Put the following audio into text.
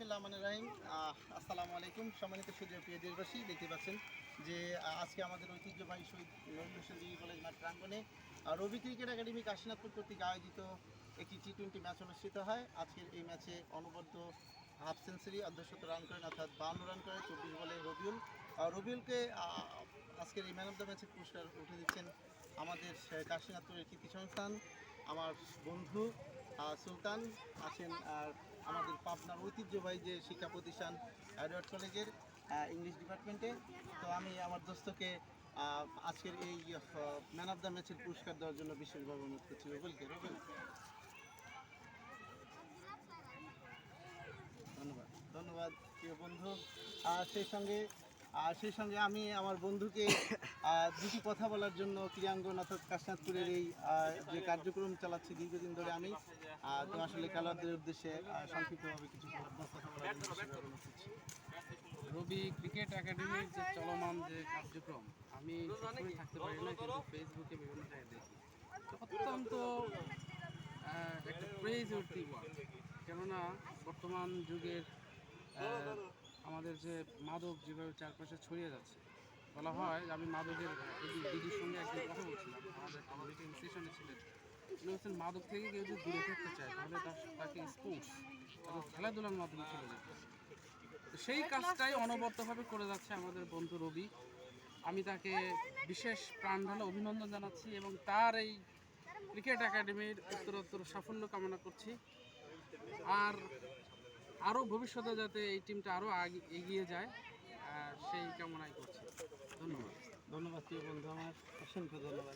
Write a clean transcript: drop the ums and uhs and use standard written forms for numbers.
বিসমিল্লাহির রহমানির রহিম। আসসালামু আলাইকুম। সম্মানিত সুধীর প্রিয় দেশবাসী, দেখতে পাচ্ছেন যে আজকে আমাদের ঐতিহ্যবাহী শহীদ নজরুল হোসেন ডিগ্রি কলেজ মাঠ প্রাঙ্গণে রবি ক্রিকেট একাডেমি কাশীনাথপুর কর্তৃক আয়োজিত একটি টি-20 ম্যাচ অনুষ্ঠিত হয়। আজকের এই ম্যাচে অনবদ্য হাফ সেঞ্চুরি, অর্ধশত রান করেন, অর্থাৎ 52 রান করে 24 বলে রবিউল। রবিউলকে আজকের এই ম্যান অফ দ্য ম্যাচের পুরস্কার উঠে দিচ্ছেন আমাদের কাশীনাথপুরের কৃতি সংস্থান, আমার বন্ধু সুলতান আছেন। আর আমাদের পাবনার ঐতিহ্যবাহী যে শিক্ষা প্রতিষ্ঠান এডওয়ার্ড কলেজের ইংলিশ ডিপার্টমেন্টে। তো আমি আমার দোস্তকে আজকের এই ম্যান অফ দ্য ম্যাচের পুরস্কার দেওয়ার জন্য বিশেষভাবে অনুরোধ করছি। রবিউলকে। রবিউল, ধন্যবাদ। ধন্যবাদ প্রিয় বন্ধু। সেই সঙ্গে আমি আমার বন্ধুকে দুটি কথা বলার জন্য ক্রীড়াঙ্গন অর্থাৎ কাশীনাথপুরের এই যে কার্যক্রম চালাচ্ছি দীর্ঘদিন ধরে আমি, তো আসলে খেলোয়াড়দের উদ্দেশ্যে সংক্ষিপ্তভাবে কিছু কথা বলার জন্য বিশেষভাবে অনুরোধ করছি। রবি ক্রিকেট একাডেমির যে চলমান যে কার্যক্রম, আমি সবসময় থাকতে পারি না, কিন্তু ফেসবুকে বিভিন্ন জায়গায় দেখি তো অত্যন্ত একটা প্রেজ উঠতি ওয়ার্ড। কেননা বর্তমান যুগের আমাদের যে মাদক যেভাবে চারপাশে ছড়িয়ে যাচ্ছে, বলা হয় আমি মাদকের দিদির সঙ্গে একদিন কথা বলছিলাম, আমাদের একটা মিটিং সেশনে ছিলেন। উনি বলছেন মাদক থেকে কেউ যদি দূরে থাকতে চায় তাহলে তাকে স্পোর্টস অর্থাৎ খেলাধুলার মাধ্যমে চলে যেতে হবে। তো সেই কাজটাই অনবরতভাবে করে যাচ্ছে আমাদের বন্ধু রবি। আমি তাকে বিশেষ প্রাণ ঢালা অভিনন্দন জানাচ্ছি এবং তার এই ক্রিকেট একাডেমির উত্তরোত্তর সাফল্য কামনা করছি। আর আরও ভবিষ্যতে যাতে এই টিমটা আরও এগিয়ে যায়, সেই কামনাই করছি। ধন্যবাদ। ধন্যবাদ প্রিয় বন্ধু, আমার অসংখ্য ধন্যবাদ।